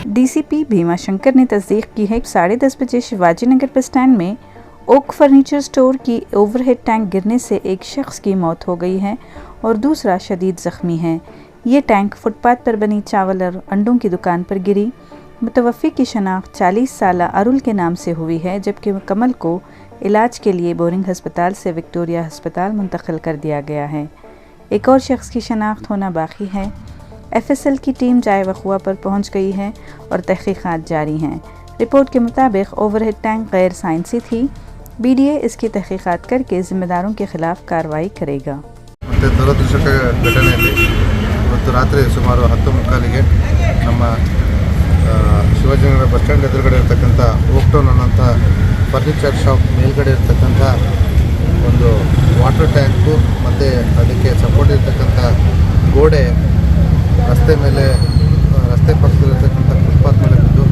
DCP Bhima Shankar ने तस्दीक की है कि 10:30 बजे शिवाजी नगर बस स्टैंड में ओक फर्नीचर स्टोर की ओवरहेड टैंक गिरने से एक शख्स की मौत हो गई है और दूसरा शदीद ज़ख्मी है। ये टैंक फुटपाथ पर बनी चावल और अंडों की दुकान पर गिरी। मुतवफ़्फ़ी की शनाख्त 40 साला अरुल के नाम से हुई है, जबकि कमल को इलाज के लिए बोरिंग हस्पताल से विक्टोरिया हस्पताल मुंतकिल कर दिया गया है। एक और शख्स की शनाख्त होना बाकी है। एफएसएल की टीम जाए वक़ुआ पर पहुंच गई है और तहक़ीक़ात जारी हैं। रिपोर्ट के मुताबिक ओवरहेड टैंक गैर साइंसी थी। बीडीए इसकी तहक़ीक़ात करके ज़िम्मेदारों के खिलाफ कार्रवाई करेगा। ದುರದೃಷ್ಟಕ ಘಟನೆಯಲ್ಲಿ ಇವತ್ತು ರಾತ್ರಿ ಸುಮಾರು 10:45ಗೆ ನಮ್ಮ ಶಿವಾಜಿನಗರ ಬಸ್ ಸ್ಟ್ಯಾಂಡ್ ಎದುರುಗಡೆ ಇರತಕ್ಕಂಥ ಓಕ್ಟೌನ್ ಅನ್ನೋಂಥ ಫರ್ನಿಚರ್ ಶಾಪ್ ಮೇಲ್ಗಡೆ ಇರತಕ್ಕಂಥ ಒಂದು ವಾಟರ್ ಟ್ಯಾಂಕು ಮತ್ತು ಅದಕ್ಕೆ ಸಪೋರ್ಟ್ ಇರತಕ್ಕಂಥ ಗೋಡೆ ರಸ್ತೆ ಪಕ್ಕದಲ್ಲಿರ್ತಕ್ಕಂಥ ಫುಟ್ಪಾತ್ ಮೇಲೆ ಬಿದ್ದು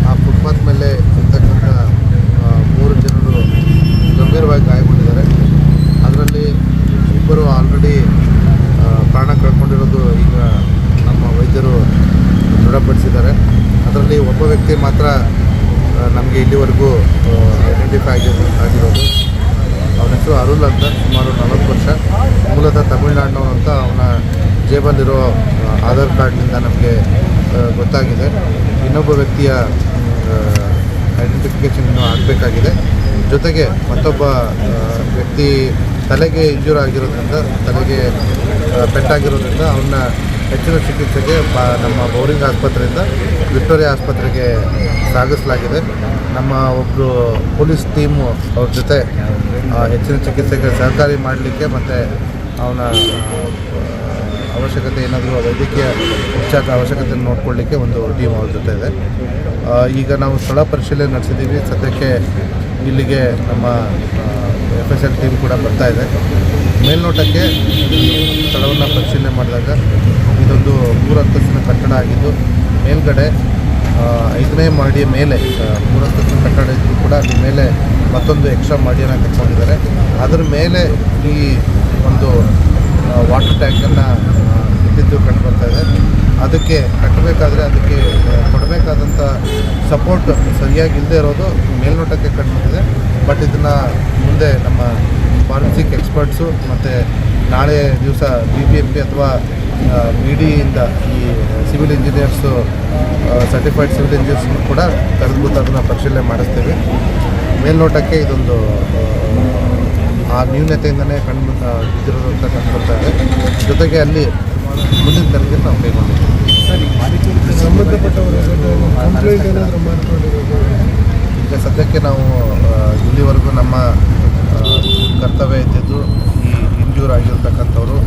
ಆ ಫುಟ್ಪಾತ್ ಮೇಲೆ ಇರ್ತಕ್ಕಂಥ 3 ಜನರು ಗಂಭೀರವಾಗಿ ಗಾಯಗೊಂಡಿದ್ದಾರೆ. ಅದರಲ್ಲಿ ಇಬ್ಬರು ಆಲ್ರೆಡಿ ಪ್ರಾಣ ಕಳ್ಕೊಂಡಿರೋದು ಈಗ ನಮ್ಮ ವೈದ್ಯರು ದೃಢಪಡಿಸಿದ್ದಾರೆ. ಅದರಲ್ಲಿ ಒಬ್ಬ ವ್ಯಕ್ತಿ ಮಾತ್ರ ನಮಗೆ ಇಲ್ಲಿವರೆಗೂ ಐಡೆಂಟಿಫೈ ಆಗಿರೋದು. ಅವನ ಹೆಸರು ಅರುಲ್ ಅಂತ, ಸುಮಾರು 40 ವರ್ಷ, ಮೂಲತಃ ತಮಿಳುನಾಡಿನವನು ಅಂತ ಅವನ ಜೇಬಲ್ಲಿರೋ ಆಧಾರ್ ಕಾರ್ಡ್ನಿಂದ ನಮಗೆ ಗೊತ್ತಾಗಿದೆ. ಇನ್ನೊಬ್ಬ ವ್ಯಕ್ತಿಯ ಐಡೆಂಟಿಫಿಕೇಷನ್ ಇನ್ನೂ ಆಗಬೇಕಾಗಿದೆ. ಜೊತೆಗೆ ಮತ್ತೊಬ್ಬ ವ್ಯಕ್ತಿ ತಲೆಗೆ ಇಂಜೂರ್ ಆಗಿರೋದ್ರಿಂದ, ತಲೆಗೆ ಪೆಟ್ಟಾಗಿರೋದ್ರಿಂದ ಅವನ್ನ ಹೆಚ್ಚಿನ ಚಿಕಿತ್ಸೆಗೆ ನಮ್ಮ ಬೌರಿಂಗ್ ಆಸ್ಪತ್ರೆಯಿಂದ ವಿಕ್ಟೋರಿಯಾ ಆಸ್ಪತ್ರೆಗೆ ಸಾಗಿಸಲಾಗಿದೆ. ನಮ್ಮ ಒಬ್ಬರು ಪೊಲೀಸ್ ಟೀಮು ಅವ್ರ ಜೊತೆ ಹೆಚ್ಚಿನ ಚಿಕಿತ್ಸೆಗೆ ಸಹಕಾರಿ ಮಾಡಲಿಕ್ಕೆ ಮತ್ತು ಅವನ ಅವಶ್ಯಕತೆ ಏನಾದರೂ ವೈದ್ಯಕೀಯ ಉಪಚಾರದ ಅವಶ್ಯಕತೆಯನ್ನು ನೋಡ್ಕೊಳ್ಳಿಕ್ಕೆ ಒಂದು ಟೀಮ್ ಅವ್ರ ಜೊತೆ ಇದೆ. ಈಗ ನಾವು ಸ್ಥಳ ಪರಿಶೀಲನೆ ನಡೆಸಿದ್ದೀವಿ. ಸದ್ಯಕ್ಕೆ ಇಲ್ಲಿಗೆ ನಮ್ಮ ಎಫ್ಎಸ್ಎಲ್ ಟೀಮ್ ಕೂಡ ಬರ್ತಾ ಇದೆ. ಮೇಲ್ನೋಟಕ್ಕೆ ಸ್ಥಳವನ್ನು ಪರಿಶೀಲನೆ ಮಾಡಿದಾಗ ಇದೊಂದು 3 ಅಂತಸ್ತಿನ ಕಟ್ಟಡ ಆಗಿದ್ದು, ಮೇಲ್ಗಡೆ 5ನೇ ಮಹಡಿಯ ಮೇಲೆ 3 ಅಂತಸ್ತಿನ ಕಟ್ಟಡ ಇದ್ದರೂ ಕೂಡ ಅದ್ರ ಮೇಲೆ ಮತ್ತೊಂದು ಎಕ್ಸ್ಟ್ರಾ ಮಹಡಿಯನ್ನು ಕಟ್ಕೊಂಡಿದ್ದಾರೆ. ಅದರ ಮೇಲೆ ಈ ಒಂದು ವಾಟರ್ ಟ್ಯಾಂಕನ್ನು ಇಟ್ಟಿದ್ದು ಕಂಡುಬರ್ತಾ ಇದೆ. ಅದಕ್ಕೆ ಕಟ್ಟಬೇಕಾದ್ರೆ ಅದಕ್ಕೆ ಕೊಡಬೇಕಾದಂಥ ಸಪೋರ್ಟ್ ಸರಿಯಾಗಿ ಇಲ್ಲದೆ ಇರೋದು ಮೇಲ್ನೋಟಕ್ಕೆ ಕಂಡುಬಂದಿದೆ. ಬಟ್ ಇದನ್ನು ಮುಂದೆ ನಮ್ಮ ಫಾರೆನ್ಸಿಕ್ ಎಕ್ಸ್ಪರ್ಟ್ಸು ಮತ್ತು ನಾಳೆ ದಿವಸ BBMP ಅಥವಾ BDಯಿಂದ ಈ ಸಿವಿಲ್ ಇಂಜಿನಿಯರ್ಸು ಸರ್ಟಿಫೈಡ್ ಸಿವಿಲ್ ಇಂಜಿನಿಯರ್ಸ್ಗೂ ಕೂಡ ಕರೆದುಬಿಟ್ಟು ಅದನ್ನು ಪರಿಶೀಲನೆ ಮಾಡಿಸ್ತೀವಿ. ಮೇಲ್ನೋಟಕ್ಕೆ ಇದೊಂದು ಆ ನ್ಯೂನತೆಯಿಂದಲೇ ಇದಿರೋದು ಅಂತ ಕಂಡುಬರ್ತಾ ಇದೆ. ಜೊತೆಗೆ ಅಲ್ಲಿ ಮುಂದಿನ ತರಗತಿ ನಾವು ಕೈಗೊಂಡಿದ್ದೀವಿ. ಈಗ ಸದ್ಯಕ್ಕೆ ನಾವು ಇಲ್ಲಿವರೆಗೂ ನಮ್ಮ ಕರ್ತವ್ಯ ಇದ್ದಿದ್ದು ಈ ಇಂಜೂರ್ ಆಗಿರ್ತಕ್ಕಂಥವ್ರು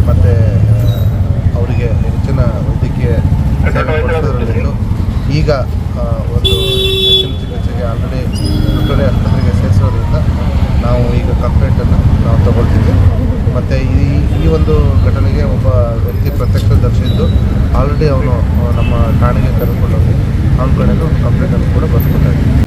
ಮತ್ತು ಅವರಿಗೆ ಹೆಚ್ಚಿನ ವೈದ್ಯಕೀಯ ಸೇವೆ ಕೊಡಿಸೋದ್ರಲ್ಲಿದ್ದು, ಈಗ ಒಂದು ಹೆಚ್ಚಿನ ಚಿಕಿತ್ಸೆಗೆ ಆಲ್ರೆಡಿ ವಿಕ್ಟೋರಿಯಾ ಆಸ್ಪತ್ರೆಗೆ ಸೇರಿಸೋದ್ರಿಂದ ನಾವು ಈಗ ಕಂಪ್ಲೇಂಟನ್ನು ನಾವು ತಗೊಳ್ತೀವಿ. ಮತ್ತು ಈ ಒಂದು ಘಟನೆಗೆ ಒಬ್ಬ ವ್ಯಕ್ತಿ ಪ್ರತ್ಯಕ್ಷದರ್ಶಿದ್ದು ಆಲ್ರೆಡಿ ಅವನು ನಮ್ಮ ಠಾಣೆಗೆ ಕರೆದುಕೊಂಡು ಹೋಗಿ ಅವನ ಕಡೆಯೂ ಕಂಪ್ಲೇಂಟನ್ನು ಕೂಡ ಬರ್ಸ್ಕೊತಾ ಇದ್ದೀವಿ.